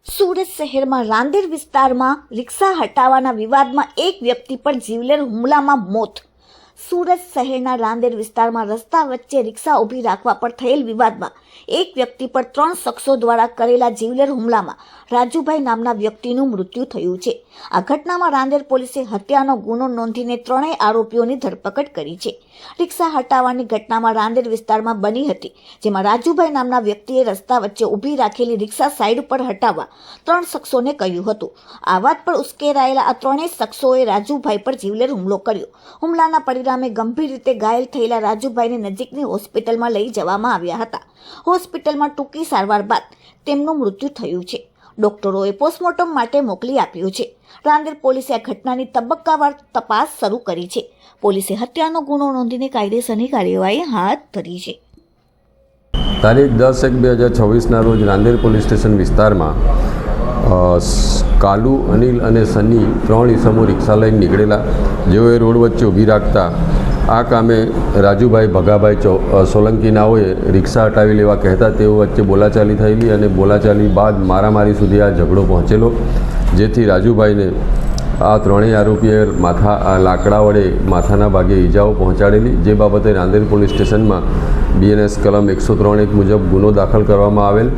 સુરત શહેરમાં રાંદેર વિસ્તારમાં રિક્ષા હટાવવાના વિવાદમાં એક વ્યક્તિ પર જીવલેણ હુમલામાં મોત. સુરત શહેરના રાંદેર વિસ્તારમાં રસ્તા વચ્ચે રિક્ષા ઊભી રાખવા પર થયેલ વિવાદમાં એક વ્યક્તિ પર 3 શખ્સો દ્વારા કરેલા જીવલેણ હુમલામાં રાજુભાઈ નામના વ્યક્તિનું મૃત્યુ થયું છે. આ ઘટનામાં રાંદેર પોલીસે હત્યાનો ગુનો નોંધીને 3 આરોપીઓની ધરપકડ કરી છે. રિક્ષા હટાવવાની ઘટનામાં રાંદેર વિસ્તારમાં બની હતી, જેમાં રાજુભાઈ નામના વ્યક્તિએ રસ્તા વચ્ચે ઊભી રાખેલી રિક્ષા સાઈડ પર હટાવવા 3 શખ્સોને કહ્યું હતું. આ વાત પર ઉશ્કેરાયેલા આ 3 શખ્સોએ રાજુભાઈ પર જીવલેણ હુમલો કર્યો. હુમલાના પરિણામે ગંભીર રીતે ઘાયલ થયેલા રાજુભાઈને નજીકની હોસ્પિટલમાં લઈ જવામાં આવ્યા હતા. હોસ્પિટલમાં ટૂંકી સારવાર બાદ તેમનું મૃત્યુ થયું છે. ડોક્ટરોએ પોસ્ટમોર્ટમ માટે મોકલી આપ્યું છે. રાંદેર પોલીસે આ ઘટનાની તબક્કાવાર તપાસ શરૂ કરી છે. પોલીસે હત્યાનો ગુનો નોંધીને કાયદેસરની કાર્યવાહી હાથ ધરી છે. તારીખ 10/1/2024ના રોજ રાંદેર પોલીસ સ્ટેશન વિસ્તારમાં કાલુ, અનિલ અને સની 3 ઈસમો રિક્ષા લઈને નીકળેલા, જેઓએ રોડ વચ્ચે ઊભી રાખતા આ કામે રાજુભાઈ ભગાભાઈ સોલંકી નાઓએ રિક્ષા હટાવી લેવા કહેતા તેઓ વચ્ચે બોલાચાલી થયેલી અને બોલાચાલી બાદ મારામારી સુધી આ ઝઘડો પહોંચેલો, જેથી રાજુભાઈને આ 3 આરોપીએ લાકડા વડે માથાના ભાગે ઈજાઓ પહોંચાડેલી, જે બાબતે રાંદેર પોલીસ સ્ટેશનમાં BNS કલમ 103(1) મુજબ ગુનો દાખલ કરવામાં આવેલ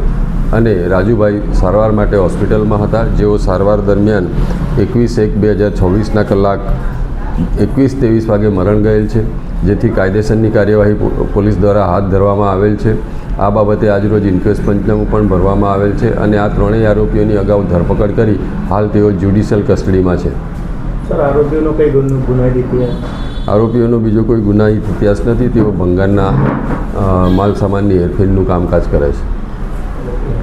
અને રાજુભાઈ સારવાર માટે હોસ્પિટલમાં હતા, જેઓ સારવાર દરમિયાન 21/1/2024ના કલાક 21:23 વાગે મરણ ગયેલ છે, જેથી કાયદેસરની કાર્યવાહી પોલીસ દ્વારા હાથ ધરવામાં આવેલ છે. આ બાબતે આજરોજ ઇન્ક્વેસ્ટ પંચનામું પણ ભરવામાં આવેલ છે અને આ 3 આરોપીઓની અગાઉ ધરપકડ કરી હાલ તેઓ જ્યુડિશિયલ કસ્ટડીમાં છે. સર, આરોપીઓનો કઈ ગુનાહિત ઇતિહાસ? આરોપીઓનો બીજો કોઈ ગુનાહિત ઇતિહાસ નથી. તેઓ ભંગારના માલ સામાનની હેરફેરનું કામકાજ કરે છે.